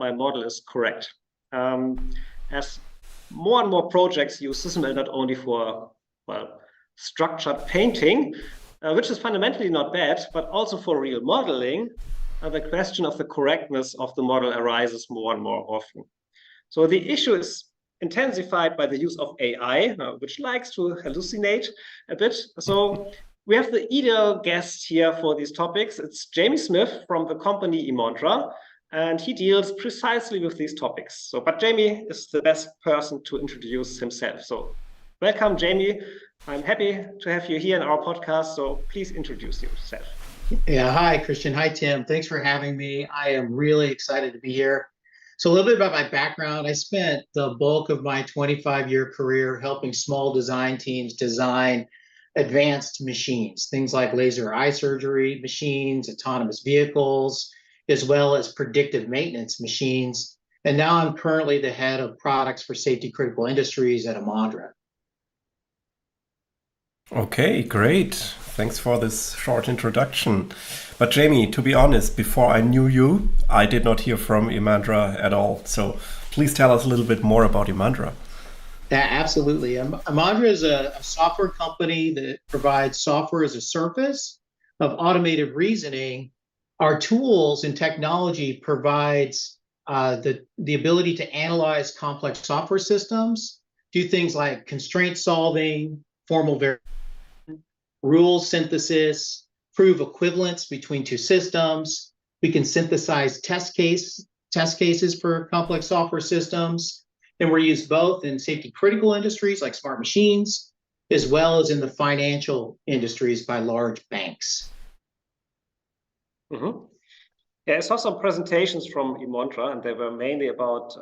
my model is correct. As more and more projects use SysML not only for, well, structured painting, which is fundamentally not bad, but also for real modeling, the question of the correctness of the model arises more and more often. So the issue is intensified by the use of AI, which likes to hallucinate a bit. So we have the ideal guest here for these topics. It's Jamie Smith from the company Imandra, and he deals precisely with these topics. So, but Jamie is the best person to introduce himself. So welcome, Jamie. I'm happy to have you here in our podcast. So please introduce yourself. Yeah, hi, Christian. Hi, Tim. Thanks for having me. I am really excited to be here. So a little bit about my background. I spent the bulk of my 25-year career helping small design teams design advanced machines, things like laser eye surgery machines, autonomous vehicles, as well as predictive maintenance machines. And now I'm currently the head of products for safety critical industries at Imandra. Okay, great. Thanks for this short introduction. But Jamie, to be honest, before I knew you, I did not hear from Imandra at all. So please tell us a little bit more about Imandra. Yeah, absolutely. Imandra is a software company that provides software as a service of automated reasoning. Our tools and technology provides the ability to analyze complex software systems, do things like constraint solving, formal verification, rule synthesis, prove equivalence between two systems. We can synthesize test cases for complex software systems. And we're used both in safety critical industries like smart machines, as well as in the financial industries by large banks. Mm-hmm. Yeah, I saw some presentations from Imandra, and they were mainly about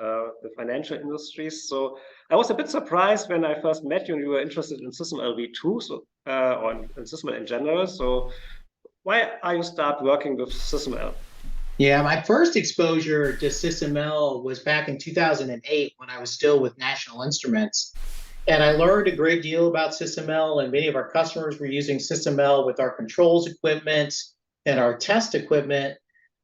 the financial industries. So I was a bit surprised when I first met you and you were interested in SysML v2, so or in SysML in general. So why are you start working with SysML? Yeah, my first exposure to SysML was back in 2008 when I was still with National Instruments. And I learned a great deal about SysML, and many of our customers were using SysML with our controls equipment and our test equipment.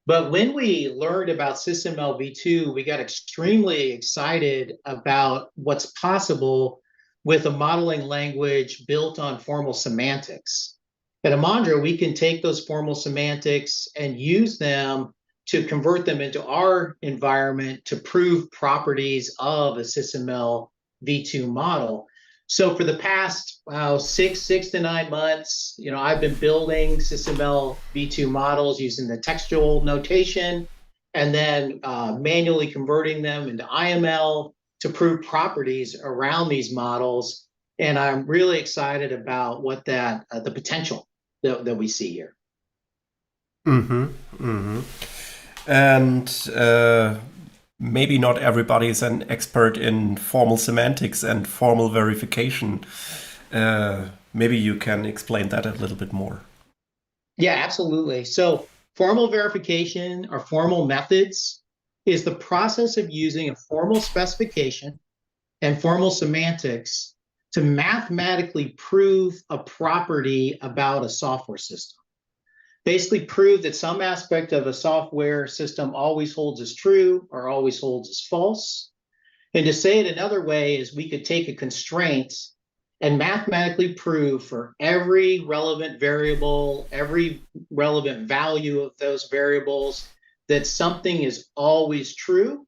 But when we learned about SysML v2, we got extremely excited about what's possible with a modeling language built on formal semantics. At Imandra, we can take those formal semantics and use them to convert them into our environment to prove properties of a SysML v2 model. So for the past 6 to 9 months, I've been building SysML v2 models using the textual notation and then manually converting them into IML to prove properties around these models. And I'm really excited about what the potential that we see here. Mm-hmm. Mm-hmm. And maybe not everybody is an expert in formal semantics and formal verification. Maybe you can explain that a little bit more. Yeah, absolutely. So formal verification or formal methods is the process of using a formal specification and formal semantics to mathematically prove a property about a software system. Basically prove that some aspect of a software system always holds as true or always holds as false. And to say it another way is we could take a constraint and mathematically prove for every relevant variable, every relevant value of those variables, that something is always true,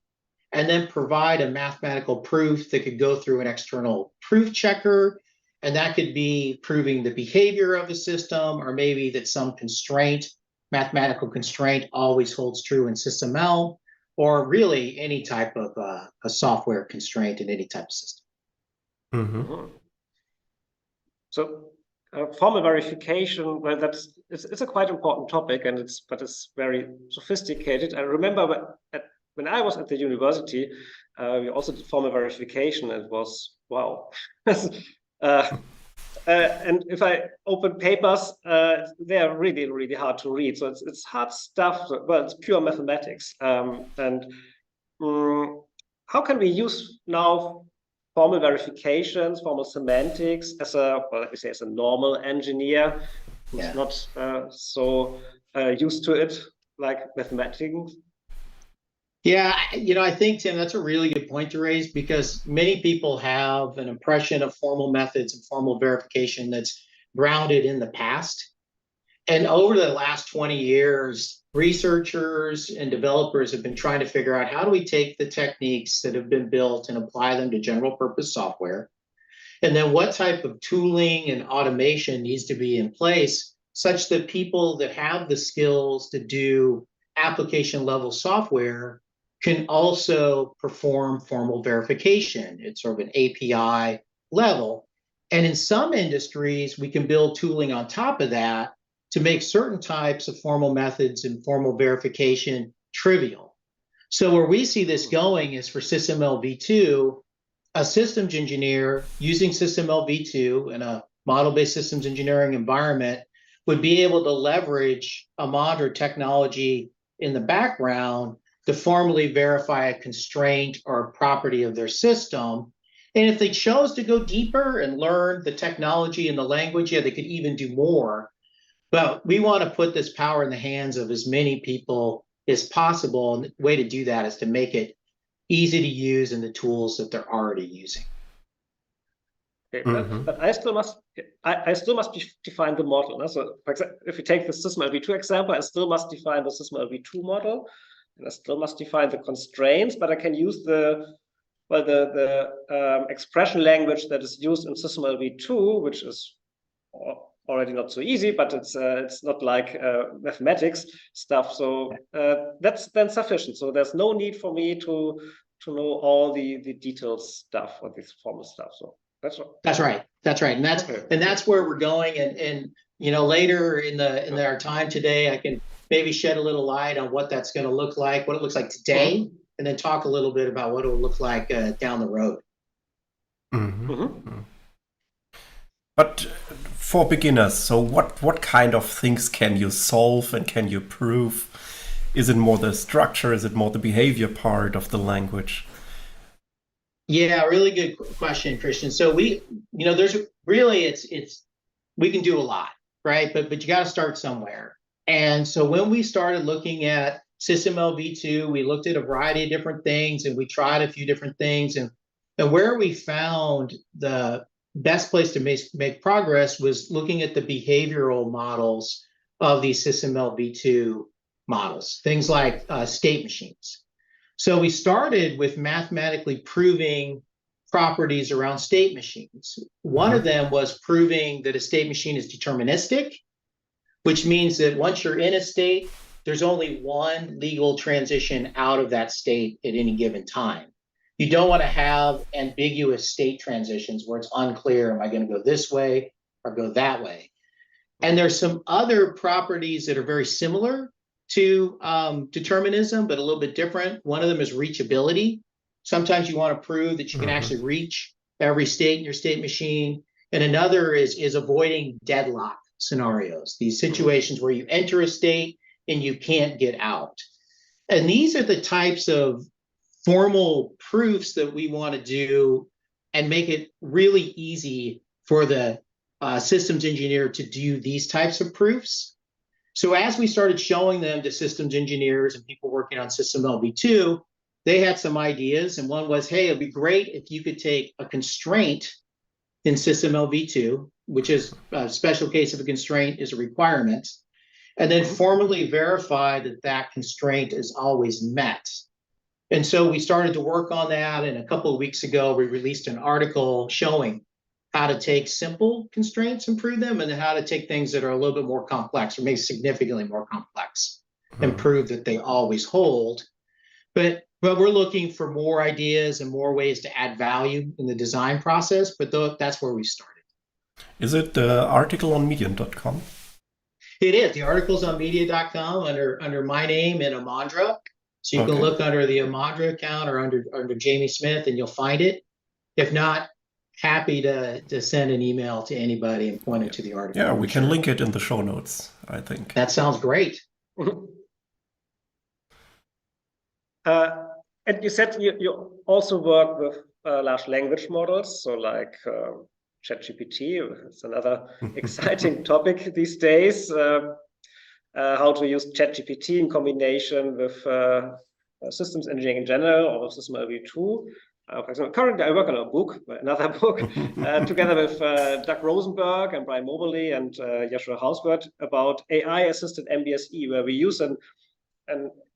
and then provide a mathematical proof that could go through an external proof checker. And that could be proving the behavior of a system, or maybe that some constraint, mathematical constraint, always holds true in SysML, or really any type of a software constraint in any type of system. Mm-hmm. So formal verification, well, it's a quite important topic, and it's very sophisticated. I remember when I was at the university, we also did formal verification, and it was wow. And if I open papers, they are really, really hard to read. So it's hard stuff. Well, it's pure mathematics. And how can we use now formal verifications, formal semantics as as a normal engineer who's not so used to it, like mathematics? Yeah, I think, Tim, that's a really good point to raise because many people have an impression of formal methods and formal verification that's grounded in the past. And over the last 20 years, researchers and developers have been trying to figure out how do we take the techniques that have been built and apply them to general purpose software? And then what type of tooling and automation needs to be in place such that people that have the skills to do application level software can also perform formal verification. It's sort of an API level. And in some industries, we can build tooling on top of that to make certain types of formal methods and formal verification trivial. So where we see this going is for SysML v2, a systems engineer using SysML v2 in a model-based systems engineering environment would be able to leverage Imandra technology in the background to formally verify a constraint or a property of their system. And if they chose to go deeper and learn the technology and the language, yeah, they could even do more. But we want to put this power in the hands of as many people as possible. And the way to do that is to make it easy to use in the tools that they're already using. Okay, but I still must define the model. So, for example, if we take the SysML v2 example, I still must define the SysML v2 model, and I still must define the constraints. But I can use the expression language that is used in SysML v2, which is already not so easy, but it's not like mathematics stuff. So that's then sufficient. So there's no need for me to know all the detailed stuff or this formal stuff. So that's right. And that's where we're going. And later in our time today, I can maybe shed a little light on what that's going to look like, what it looks like today, and then talk a little bit about what it will look like down the road. But for beginners, so what kind of things can you solve and can you prove? Is it more the structure? Is it more the behavior part of the language? Yeah, really good question, Christian. So we can do a lot, right? But you got to start somewhere. And so when we started looking at SysML v2, we looked at a variety of different things and we tried a few different things. And where we found the best place to make progress was looking at the behavioral models of these SysML v2 models, things like state machines. So we started with mathematically proving properties around state machines. One of them was proving that a state machine is deterministic, which means that once you're in a state, there's only one legal transition out of that state at any given time. You don't want to have ambiguous state transitions where it's unclear, am I going to go this way or go that way? And there's some other properties that are very similar to determinism, but a little bit different. One of them is reachability. Sometimes you want to prove that you can actually reach every state in your state machine. And another is avoiding deadlock scenarios, these situations where you enter a state and you can't get out. And these are the types of formal proofs that we want to do and make it really easy for the systems engineer to do these types of proofs. So as we started showing them to systems engineers and people working on SysML v2, they had some ideas. And one was, hey, it'd be great if you could take a constraint in SysML v2, which is a special case of a constraint is a requirement, and then formally verify that that constraint is always met. And so we started to work on that. And a couple of weeks ago, we released an article showing how to take simple constraints and prove them, and then how to take things that are a little bit more complex or maybe significantly more complex and prove that they always hold. But we're looking for more ideas and more ways to add value in the design process. But that's where we started. Is it the article on medium.com? It is. The article's on media.com under my name and Imandra. So you can look under the Imandra account or under Jamie Smith and you'll find it. If not, happy to send an email to anybody and point it to the article. Yeah, we can link it in the show notes, I think. That sounds great. And you said you also work with large language models, so like ChatGPT. It's another exciting topic these days. How to use ChatGPT in combination with systems engineering in general, or SysML v2. For example, currently I work on a book, another book, together with Doug Rosenberg and Brian Mobley and Joshua Hauswirth about AI-assisted MBSE, where we use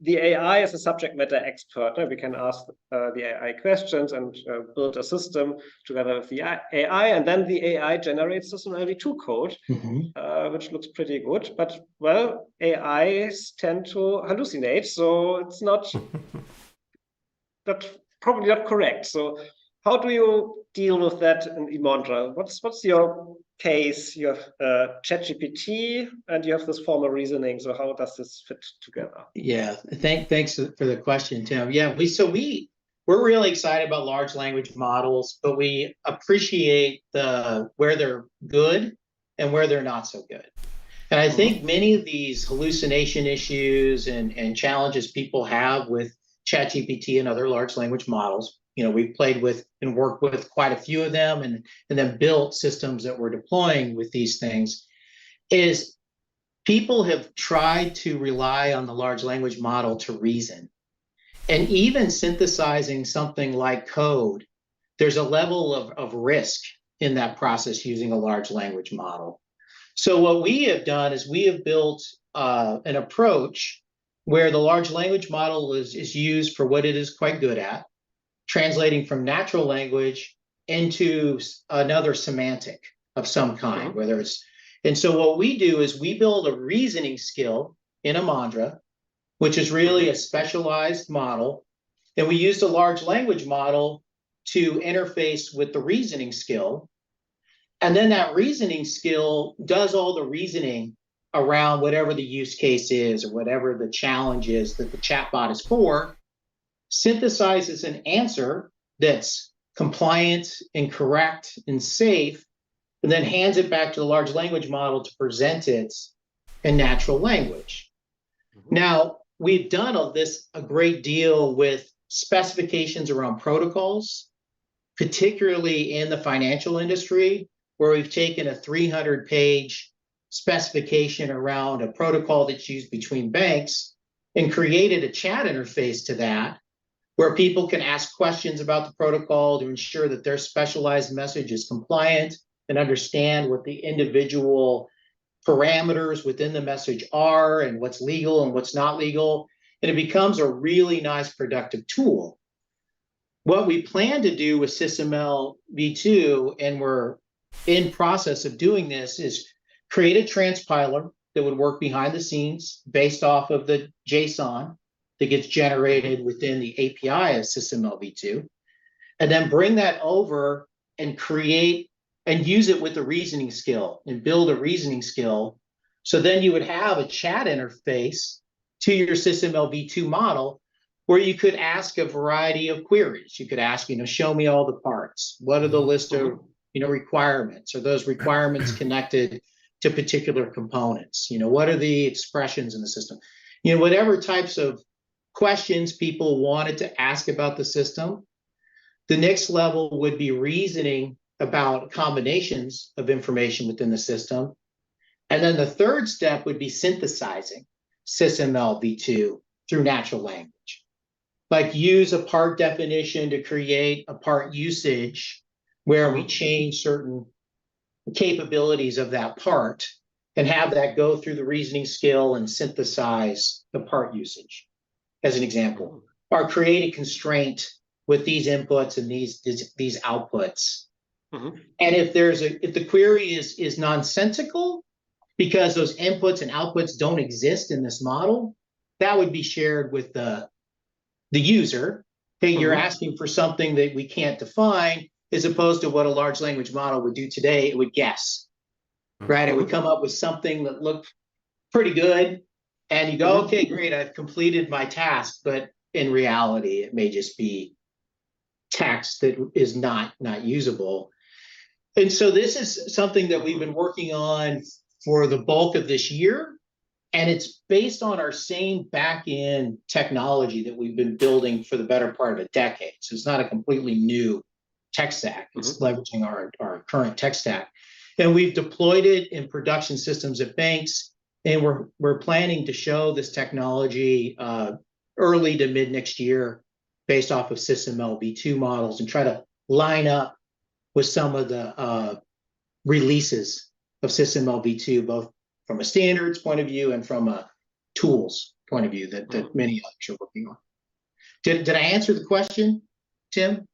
the AI as a subject matter expert. We can ask the AI questions and build a system together with the AI, and then the AI generates SysML v2 code, which looks pretty good. But, well, AIs tend to hallucinate, so it's not probably not correct. So how do you deal with that in Imandra? What's your case? You have ChatGPT and you have this formal reasoning. So how does this fit together? Yeah, thanks for the question, Tim. Yeah, we're really excited about large language models, but we appreciate where they're good and where they're not so good. And I think many of these hallucination issues and challenges people have with ChatGPT and other large language models, we've played with and worked with quite a few of them and then built systems that we're deploying with these things, is people have tried to rely on the large language model to reason. And even synthesizing something like code, there's a level of risk in that process using a large language model. So what we have done is we have built an approach where the large language model is used for what it is quite good at, translating from natural language into another semantic of some kind, and so what we do is we build a reasoning skill in Imandra, which is really a specialized model, and we use the large language model to interface with the reasoning skill. And then that reasoning skill does all the reasoning around whatever the use case is or whatever the challenge is that the chatbot is for, synthesizes an answer that's compliant and correct and safe, and then hands it back to the large language model to present it in natural language. Now, we've done a great deal with specifications around protocols, particularly in the financial industry, where we've taken a 300-page specification around a protocol that's used between banks and created a chat interface to that, where people can ask questions about the protocol to ensure that their specialized message is compliant and understand what the individual parameters within the message are and what's legal and what's not legal. And it becomes a really nice productive tool. What we plan to do with SysML v2, and we're in process of doing this, is create a transpiler that would work behind the scenes based off of the JSON that gets generated within the API of SysML v2, and then bring that over and create and use it with a reasoning skill and build a reasoning skill. So then you would have a chat interface to your SysML v2 model where you could ask a variety of queries. You could ask, show me all the parts. What are the list of, requirements? Are those requirements connected to particular components? What are the expressions in the system? Whatever types of questions people wanted to ask about the system. The next level would be reasoning about combinations of information within the system. And then the third step would be synthesizing SysML v2 through natural language. Like use a part definition to create a part usage where we change certain capabilities of that part and have that go through the reasoning skill and synthesize the part usage, as an example. Or create a constraint with these inputs and these outputs. And if the query is nonsensical because those inputs and outputs don't exist in this model, that would be shared with the user. Hey, you're asking for something that we can't define, as opposed to what a large language model would do today. It would guess, right? It would come up with something that looked pretty good, and you go, okay, great, I've completed my task, but in reality, it may just be text that is not usable. And so this is something that we've been working on for the bulk of this year, and it's based on our same back-end technology that we've been building for the better part of a decade. So it's not a completely new tech stack. It's leveraging our current tech stack. And we've deployed it in production systems at banks, and we're planning to show this technology early to mid next year based off of SysML v2 models and try to line up with some of the releases of SysML v2, both from a standards point of view and from a tools point of view that many others are working on. Did I answer the question, Tim?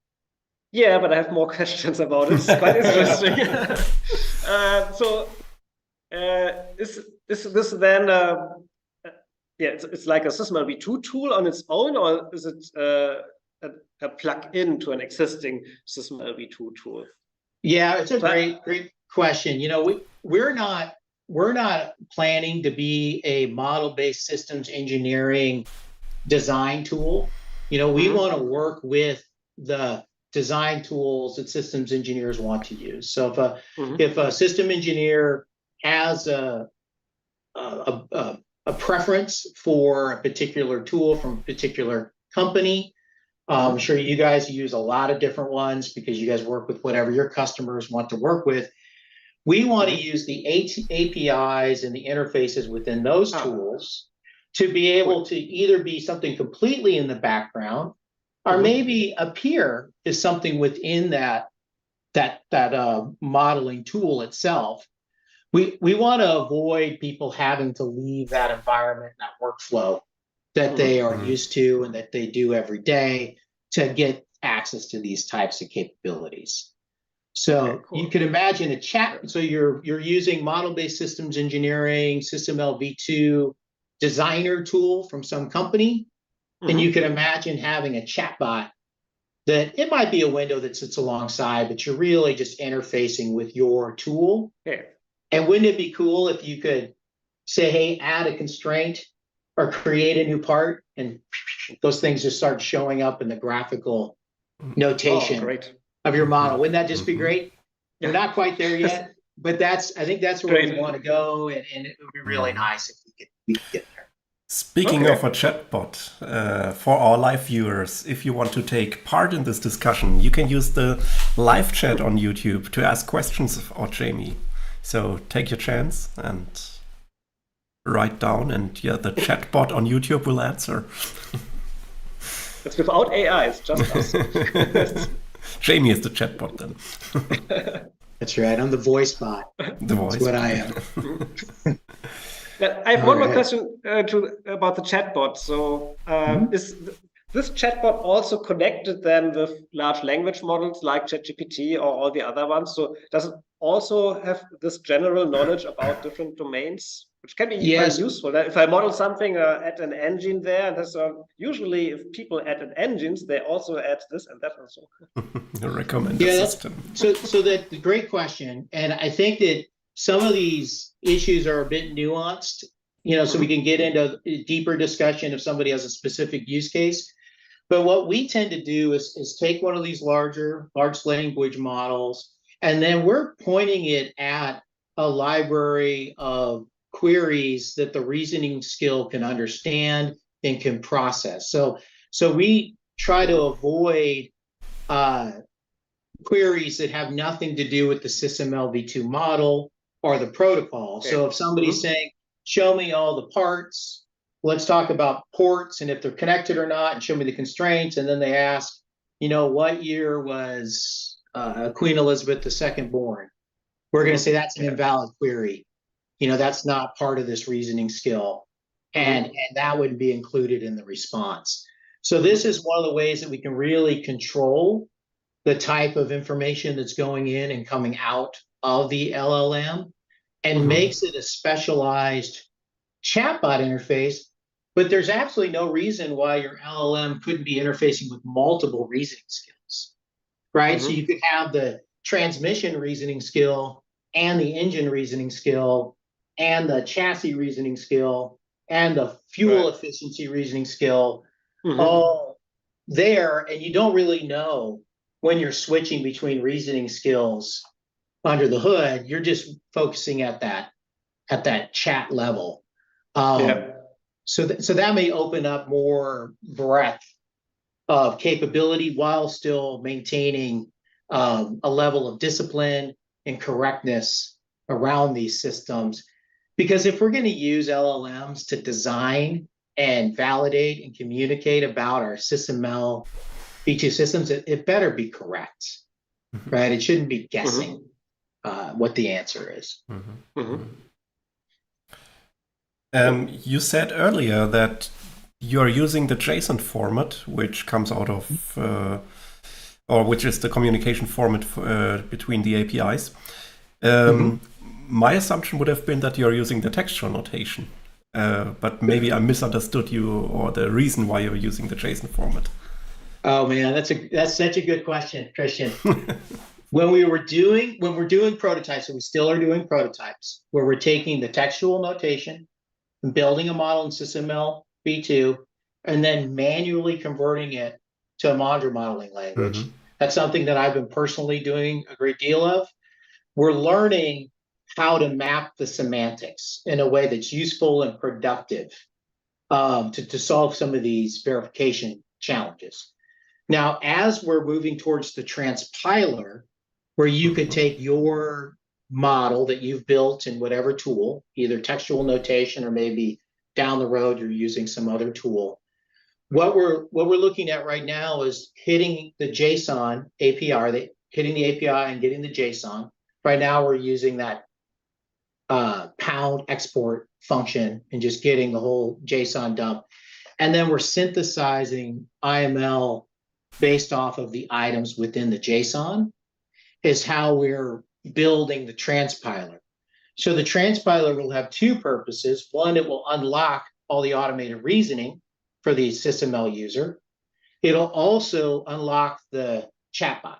Yeah, but I have more questions about it. It's quite interesting. Is this then it's like a SysML v2 tool on its own, or is it a plug-in to an existing SysML v2 tool? Yeah, it's a great question. You know, we're not planning to be a model-based systems engineering design tool. You know, we want to work with the design tools that systems engineers want to use. So if a system engineer has a preference for a particular tool from a particular company, I'm sure you guys use a lot of different ones because you guys work with whatever your customers want to work with. We want to use the APIs and the interfaces within those tools to be able to either be something completely in the background or maybe appear as something within that modeling tool itself. We want to avoid people having to leave that environment, that workflow that they are used to and that they do every day to get access to these types of capabilities. So you can imagine a chat. So you're using model-based systems engineering, SysML v2 designer tool from some company, and you can imagine having a chatbot that it might be a window that sits alongside, but you're really just interfacing with your tool. And wouldn't it be cool if you could say, hey, add a constraint or create a new part, and those things just start showing up in the graphical notation of your model? Wouldn't that just be great? We're not quite there yet, but I think that's where we want to go, and it would be really nice if we could get there. Speaking of a chatbot, for our live viewers, if you want to take part in this discussion, you can use the live chat on YouTube to ask questions of Jamie. So take your chance and write down, and the chatbot on YouTube will answer. It's without AI, it's just us. Jamie is the chatbot then. That's right, I'm the voice bot. That's what I am. I have one more question about the chatbot. So is this chatbot also connected then with large language models like ChatGPT or all the other ones? So does it also have this general knowledge about different domains, which can be quite useful? If I model something, add an engine there, and usually if people add an engines, they also add this and that and so. The recommender system. So that's a great question, and I think that some of these issues are a bit nuanced, so we can get into a deeper discussion if somebody has a specific use case. But what we tend to do is take one of these large language models, and then we're pointing it at a library of queries that the reasoning skill can understand and can process. So we try to avoid queries that have nothing to do with the SysML v2 model or the protocol. So if somebody's saying, show me all the parts, let's talk about ports and if they're connected or not, and show me the constraints. And then they ask, what year was Queen Elizabeth II born? We're going to say that's an invalid query. That's not part of this reasoning skill. And that wouldn't be included in the response. So this is one of the ways that we can really control the type of information that's going in and coming out of the LLM, and makes it a specialized chatbot interface. But there's absolutely no reason why your LLM couldn't be interfacing with multiple reasoning skills, right? So you could have the transmission reasoning skill and the engine reasoning skill and the chassis reasoning skill and the fuel efficiency reasoning skill all there, and you don't really know when you're switching between reasoning skills under the hood. You're just focusing at that chat level. So that may open up more breadth of capability while still maintaining a level of discipline and correctness around these systems. Because if we're going to use LLMs to design and validate and communicate about our SysML V2 systems, it better be correct, right? It shouldn't be guessing what the answer is. You said earlier that you're using the JSON format, which comes out of, or which is the communication format between the APIs. My assumption would have been that you're using the textual notation, but maybe I misunderstood you or the reason why you're using the JSON format. Oh man, that's such a good question, Christian. When we're doing prototypes, and we still are doing prototypes, where we're taking the textual notation and building a model in SysML v2, and then manually converting it to Imandra Modeling Language. That's something that I've been personally doing a great deal of. We're learning how to map the semantics in a way that's useful and productive to solve some of these verification challenges. Now, as we're moving towards the transpiler, where you could take your model that you've built in whatever tool, either textual notation or maybe down the road you're using some other tool. What we're looking at right now is hitting the JSON API, hitting the API and getting the JSON. Right now we're using that pound export function and just getting the whole JSON dump. And then we're synthesizing IML based off of the items within the JSON is how we're building the transpiler. So the transpiler will have two purposes. One, it will unlock all the automated reasoning for the SysML user. It'll also unlock the chatbot.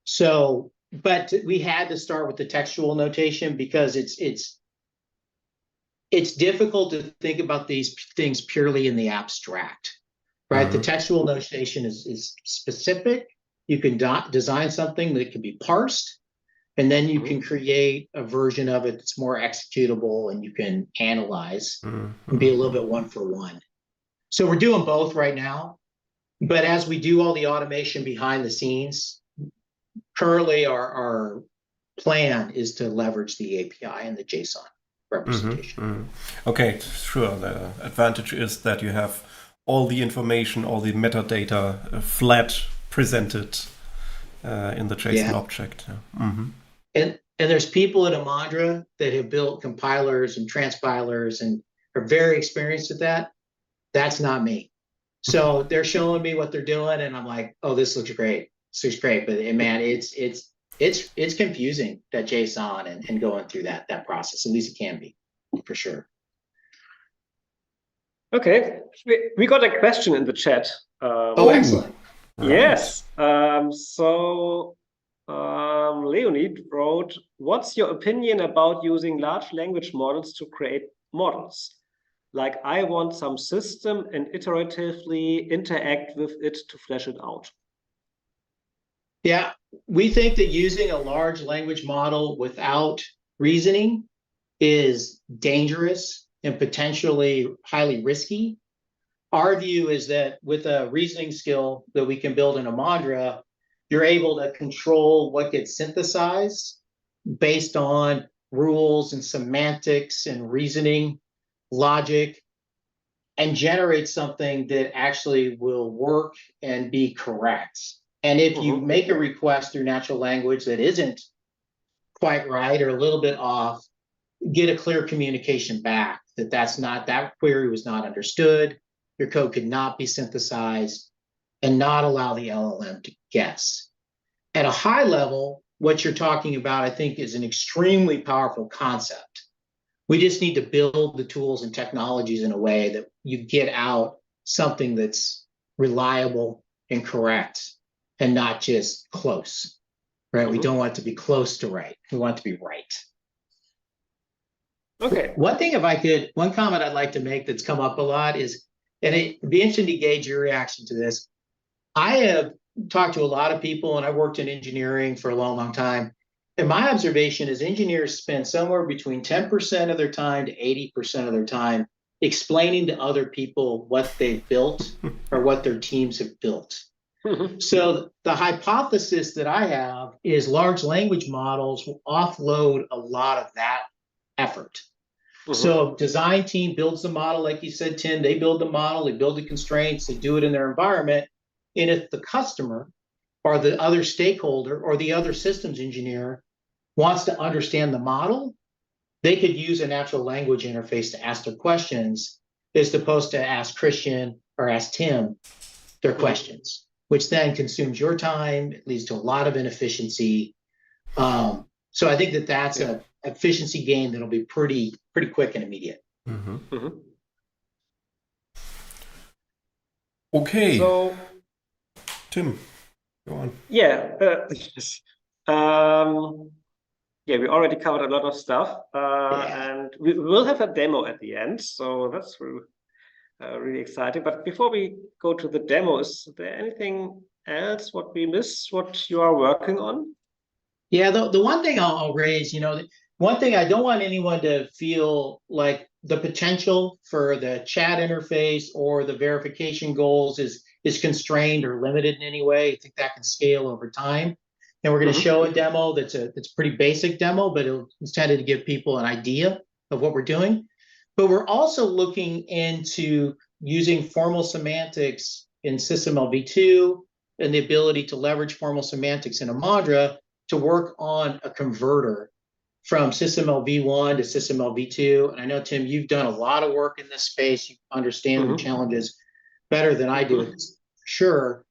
So, but we had to start with the textual notation because it's difficult to think about these things purely in the abstract, right? The textual notation is specific. You can design something that can be parsed, and then you can create a version of it that's more executable and you can analyze and be a little bit one-for-one. So we're doing both right now, but as we do all the automation behind the scenes, currently our plan is to leverage the API and the JSON representation. Okay, sure. The advantage is that you have all the information, all the metadata flat presented in the JSON object. And there's people at Imandra that have built compilers and transpilers and are very experienced at that. That's not me. So they're showing me what they're doing, and I'm like, oh, this looks great. This looks great. But man, it's confusing, that JSON and going through that process. At least it can be, for sure. Okay, we got a question in the chat. Oh, excellent. Yes. Leonid wrote, what's your opinion about using large language models to create models? Like, I want some system and iteratively interact with it to flesh it out. Yeah, we think that using a large language model without reasoning is dangerous and potentially highly risky. Our view is that with a reasoning skill that we can build in Imandra, you're able to control what gets synthesized based on rules and semantics and reasoning, logic, and generate something that actually will work and be correct. And if you make a request through natural language that isn't quite right or a little bit off, get a clear communication back that query was not understood, your code could not be synthesized, and not allow the LLM to guess. At a high level, what you're talking about, I think, is an extremely powerful concept. We just need to build the tools and technologies in a way that you get out something that's reliable and correct and not just close, right? We don't want it to be close to right. We want it to be right. Okay. One comment I'd like to make that's come up a lot is, and it'd be interesting to gauge your reaction to this. I have talked to a lot of people, and I worked in engineering for a long, long time. And my observation is engineers spend somewhere between 10% of their time to 80% of their time explaining to other people what they've built or what their teams have built. So the hypothesis that I have is large language models will offload a lot of that effort. So design team builds the model, like you said, Tim, they build the model, they build the constraints, they do it in their environment. And if the customer or the other stakeholder or the other systems engineer wants to understand the model, they could use a natural language interface to ask their questions as opposed to ask Christian or ask Tim their questions, which then consumes your time. It leads to a lot of inefficiency. So I think that that's an efficiency gain that'll be pretty quick and immediate. Okay. So, Tim, go on. yeah, we already covered a lot of stuff, and we will have a demo at the end, so that's really exciting. But before we go to the demo, is there anything else what we missed, what you are working on? Yeah, the one thing I'll raise, one thing I don't want anyone to feel like the potential for the chat interface or the verification goals is constrained or limited in any way. I think that can scale over time. And we're going to show a demo that's a pretty basic demo, but it's intended to give people an idea of what we're doing. But we're also looking into using formal semantics in SysML v2 and the ability to leverage formal semantics in Imandra to work on a converter from SysML v1 to SysML v2. And I know, Tim, you've done a lot of work in this space. You understand the challenges better than I do, for sure.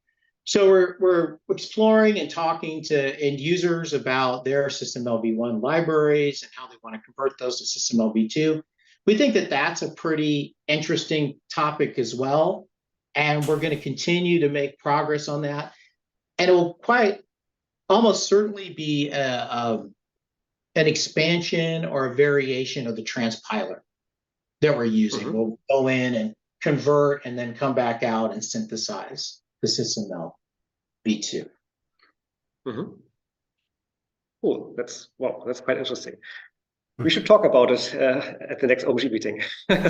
So we're exploring and talking to end users about their SysML v1 libraries and how they want to convert those to SysML v2. We think that that's a pretty interesting topic as well. And we're going to continue to make progress on that. And it will almost certainly be an expansion or a variation of the transpiler that we're using. We'll go in and convert and then come back out and synthesize the SysML v2. Cool. That's quite interesting. We should talk about it at the next OMG meeting.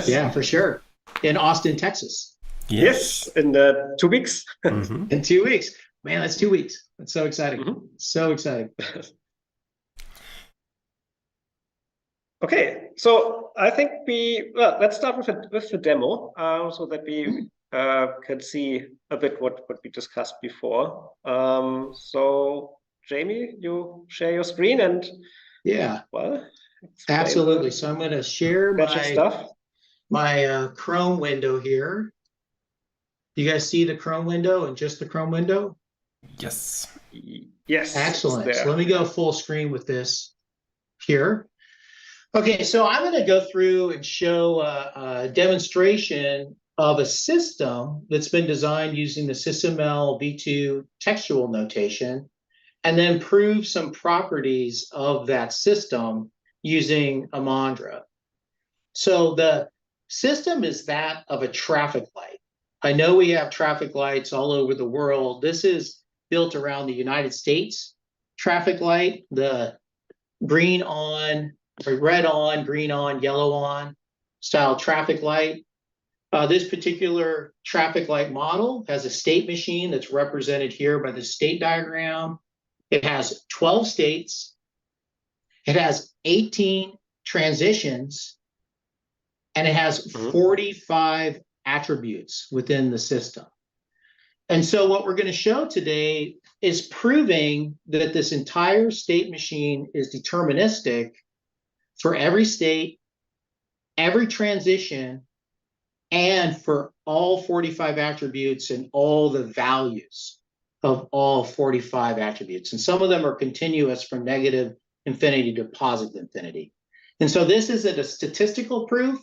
Yeah, for sure. In Austin, Texas. Yes, in 2 weeks. In 2 weeks. Man, that's 2 weeks. That's so exciting. So exciting. Okay, so I think let's start with the demo so that we can see a bit what we discussed before. So Jamie, you share your screen and absolutely. So I'm going to share my Chrome window here. You guys see the Chrome window and just the Chrome window? Yes. Yes. Excellent. So let me go full screen with this here. Okay, so I'm going to go through and show a demonstration of a system that's been designed using the SysML v2 textual notation, and then prove some properties of that system using Imandra. So the system is that of a traffic light. I know we have traffic lights all over the world. This is built around the United States traffic light, the green on, or red on, green on, yellow on style traffic light. This particular traffic light model has a state machine that's represented here by the state diagram. It has 12 states. It has 18 transitions, and it has 45 attributes within the system. And so what we're going to show today is proving that this entire state machine is deterministic for every state, every transition, and for all 45 attributes and all the values of all 45 attributes. And some of them are continuous from negative infinity to positive infinity. And so this isn't a statistical proof.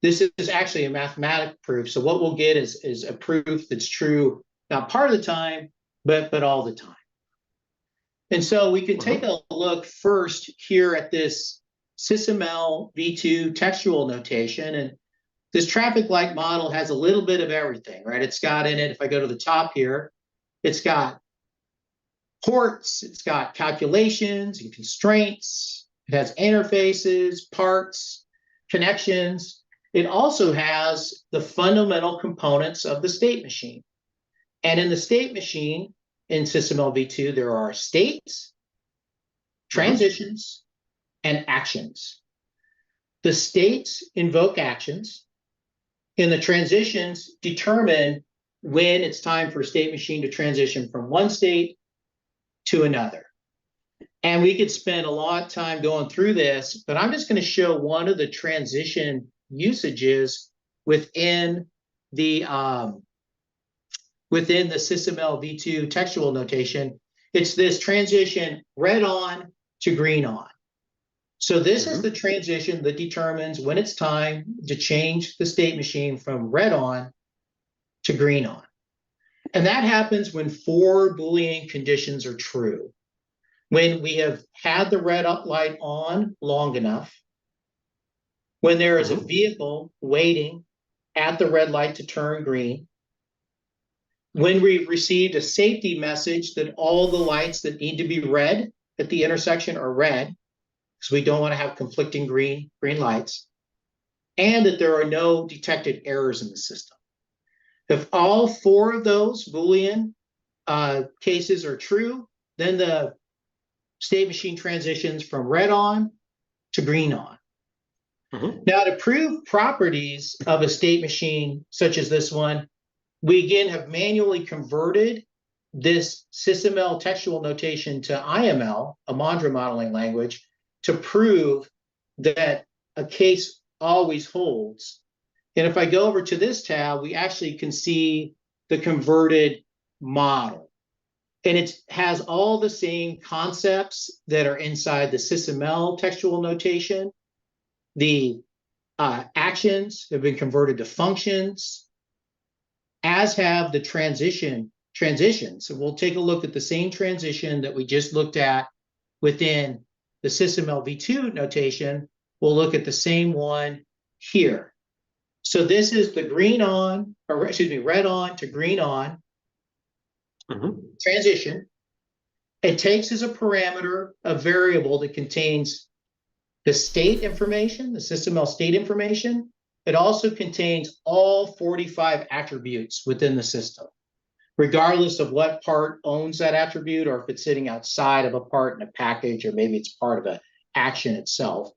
This is actually a mathematical proof. So what we'll get is a proof that's true, not part of the time, but all the time. And so we can take a look first here at this SysML v2 textual notation. And this traffic light model has a little bit of everything, right? It's got in it, if I go to the top here, it's got ports, it's got calculations and constraints, it has interfaces, parts, connections. It also has the fundamental components of the state machine. And in the state machine, in SysML v2, there are states, transitions, and actions. The states invoke actions, and the transitions determine when it's time for a state machine to transition from one state to another. And we could spend a lot of time going through this, but I'm just going to show one of the transition usages within the SysML v2 textual notation. It's this transition red on to green on. So this is the transition that determines when it's time to change the state machine from red on to green on. And that happens when 4 Boolean conditions are true. When we have had the red light on long enough, when there is a vehicle waiting at the red light to turn green, when we've received a safety message that all the lights that need to be red at the intersection are red, because we don't want to have conflicting green lights, and that there are no detected errors in the system. If all 4 of those Boolean cases are true, then the state machine transitions from red on to green on. Now, to prove properties of a state machine such as this one, we again have manually converted this SysML textual notation to IML, Imandra Modeling Language, to prove that a case always holds. And if I go over to this tab, we actually can see the converted model. And it has all the same concepts that are inside the SysML textual notation. The actions have been converted to functions, as have the transitions. So we'll take a look at the same transition that we just looked at within the SysML v2 notation. We'll look at the same one here. So this is the red on to green on transition. It takes as a parameter a variable that contains the state information, the SysML state information. It also contains all 45 attributes within the system, regardless of what part owns that attribute, or if it's sitting outside of a part in a package, or maybe it's part of an action itself.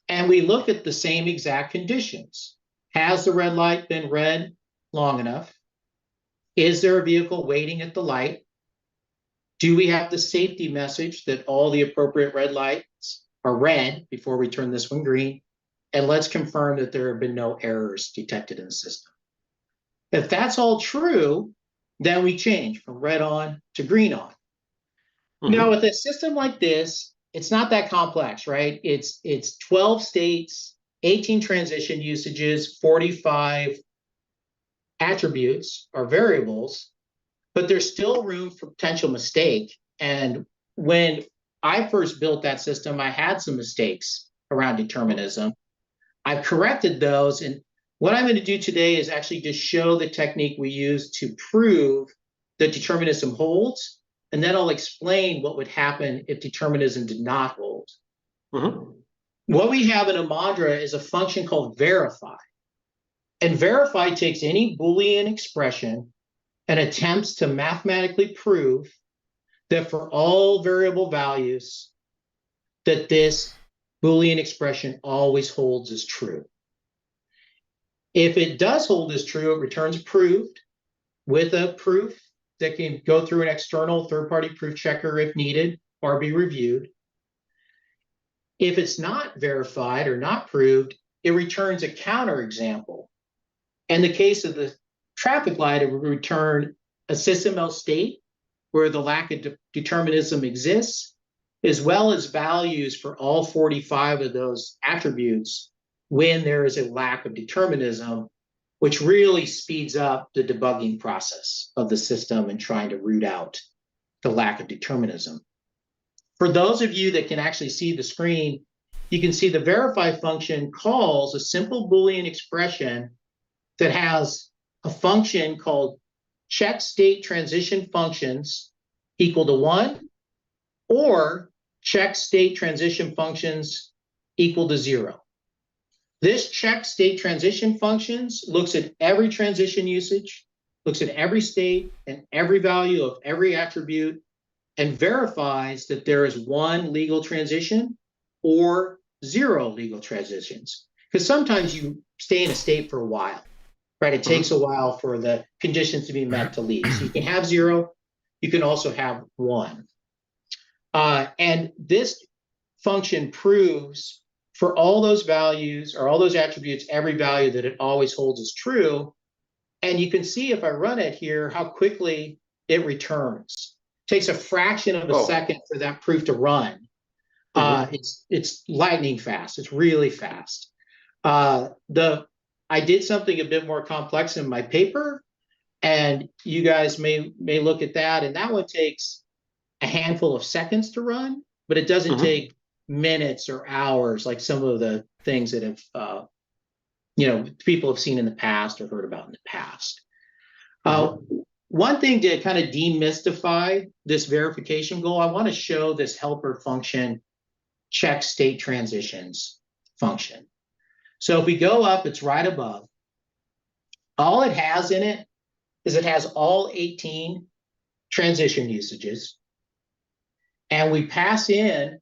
And we look at the same exact conditions. Has the red light been red long enough? Is there a vehicle waiting at the light? Do we have the safety message that all the appropriate red lights are red before we turn this one green? And let's confirm that there have been no errors detected in the system. If that's all true, then we change from red on to green on. Now, with a system like this, it's not that complex, right? It's 12 states, 18 transition usages, 45 attributes or variables, but there's still room for potential mistake. And when I first built that system, I had some mistakes around determinism. I've corrected those, and what I'm going to do today is actually just show the technique we use to prove that determinism holds, and then I'll explain what would happen if determinism did not hold. What we have in Imandra is a function called verify. And verify takes any Boolean expression and attempts to mathematically prove that for all variable values, that this Boolean expression always holds as true. If it does hold as true, it returns proved with a proof that can go through an external third-party proof checker if needed or be reviewed. If it's not verified or not proved, it returns a counterexample. In the case of the traffic light, it would return a SysML state where the lack of determinism exists, as well as values for all 45 of those attributes when there is a lack of determinism, which really speeds up the debugging process of the system and trying to root out the lack of determinism. For those of you that can actually see the screen, you can see the verify function calls a simple Boolean expression that has a function called check state transition functions equal to 1, or check state transition functions equal to 0. This check state transition functions looks at every transition usage, looks at every state and every value of every attribute, and verifies that there is one legal transition or 0 legal transitions. Because sometimes you stay in a state for a while, right? It takes a while for the conditions to be met to leave. So you can have 0, you can also have 1. And this function proves for all those values or all those attributes, every value that it always holds is true. And you can see if I run it here, how quickly it returns. It takes a fraction of a second for that proof to run. It's lightning fast. It's really fast. I did something a bit more complex in my paper, and you guys may look at that, and that one takes a handful of seconds to run, but it doesn't take minutes or hours like some of the things that have people have seen in the past or heard about in the past. One thing to kind of demystify this verification goal, I want to show this helper function check state transitions function. So if we go up, it's right above. All it has in it is it has all 18 transition usages. And we pass in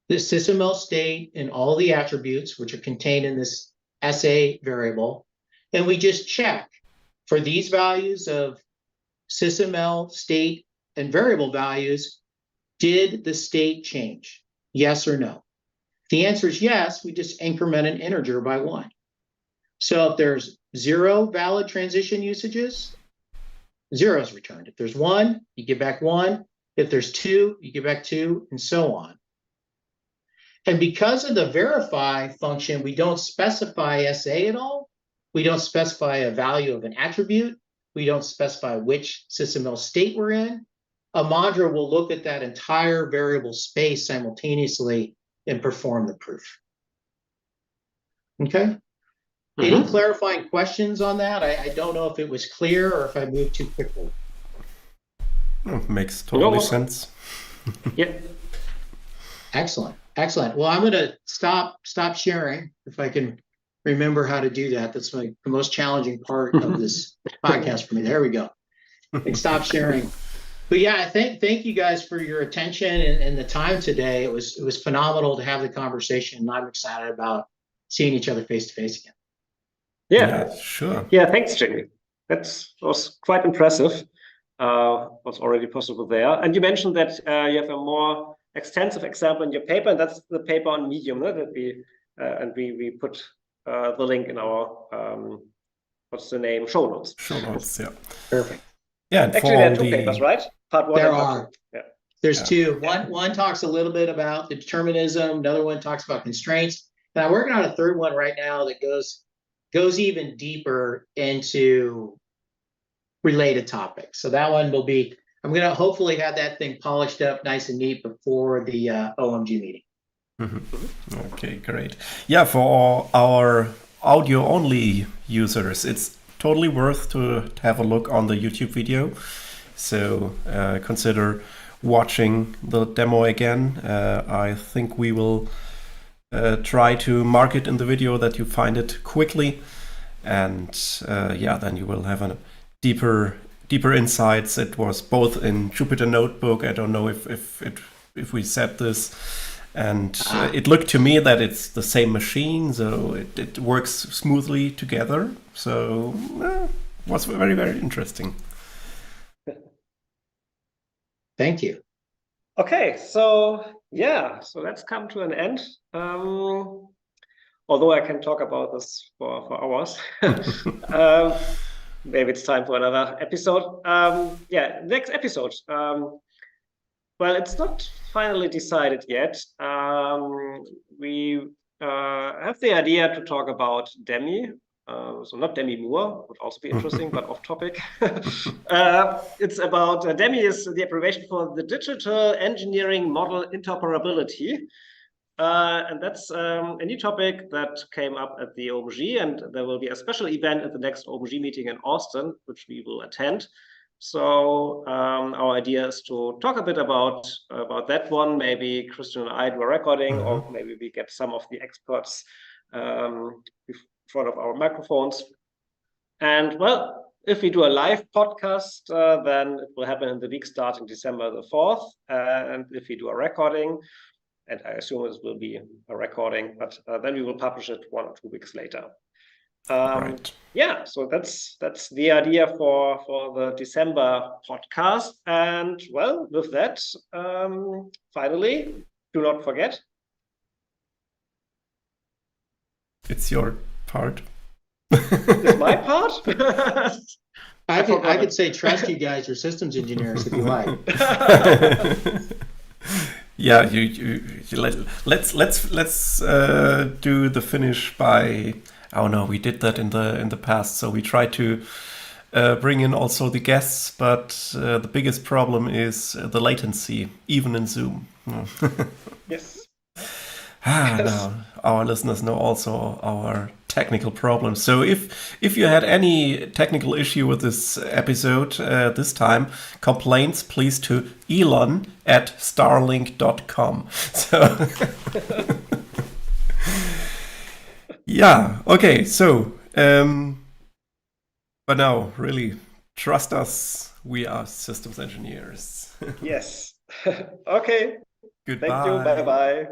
the SysML state and all the attributes, which are contained in this SA variable. And we just check for these values of SysML state and variable values, did the state change? Yes or no? If the answer is yes, we just increment an integer by 1. So if there's 0 valid transition usages, 0 is returned. If there's 1, you get back 1. If there's 2, you get back 2, and so on. And because of the verify function, we don't specify SA at all. We don't specify a value of an attribute. We don't specify which SysML state we're in. Imandra will look at that entire variable space simultaneously and perform the proof. Okay? Any clarifying questions on that? I don't know if it was clear or if I moved too quickly. Makes totally sense. Yeah. Excellent. Excellent. Well, I'm going to stop sharing if I can remember how to do that. That's the most challenging part of this podcast for me. There we go. And stop sharing. But yeah, thank you guys for your attention and the time today. It was phenomenal to have the conversation, and I'm excited about seeing each other face to face again. Yeah, sure. Yeah, thanks, Jamie. That was quite impressive. Was already possible there. And you mentioned that you have a more extensive example in your paper, and that's the paper on Medium, no? That we put the link in our show notes. Show notes, yeah. Perfect. Yeah, and actually, there are 2 papers, right? Part 1. There are. 2. Yeah. There's 2. One talks a little bit about the determinism. Another one talks about constraints. And I'm working on a 3rd one right now that goes even deeper into related topics. So that one will be, I'm going to hopefully have that thing polished up nice and neat before the OMG meeting. Okay, great. Yeah, for our audio-only users, it's totally worth to have a look on the YouTube video. So consider watching the demo again. I think we will try to mark it in the video that you find it quickly. And then you will have a deeper insights. It was both in Jupyter Notebook. I don't know if we said this, and it looked to me that it's the same machine, so it works smoothly together. So it was very, very interesting. Thank you. Okay, so let's come to an end. Although I can talk about this for hours. Maybe it's time for another episode. Next episode. Well, it's not finally decided yet. We have the idea to talk about Demi. So not Demi Moore, would also be interesting, but off topic. It's about Demi is the abbreviation for the Digital Engineering Model Interoperability. And that's a new topic that came up at the OMG, and there will be a special event at the next OMG meeting in Austin, which we will attend. So our idea is to talk a bit about that one. Maybe Christian and I do a recording, or maybe we get some of the experts in front of our microphones. And well, if we do a live podcast, then it will happen in the week starting December the 4th. And if we do a recording, and I assume it will be a recording, but then we will publish it 1 or 2 weeks later. Right. Yeah, so that's the idea for the December podcast. And well, with that, finally, do not forget. It's your part. It's my part. I could say trust you guys, you're systems engineers, if you like. Yeah, let's do the finish by. Oh no, we did that in the past. So we try to bring in also the guests, but the biggest problem is the latency, even in Zoom. Yes. No, our listeners know also our technical problems. So if you had any technical issue with this episode this time, complaints please to elon@starlink.com. So yeah, okay. So but now really trust us. We are systems engineers. Yes. Okay. Goodbye. Thank you. Bye bye.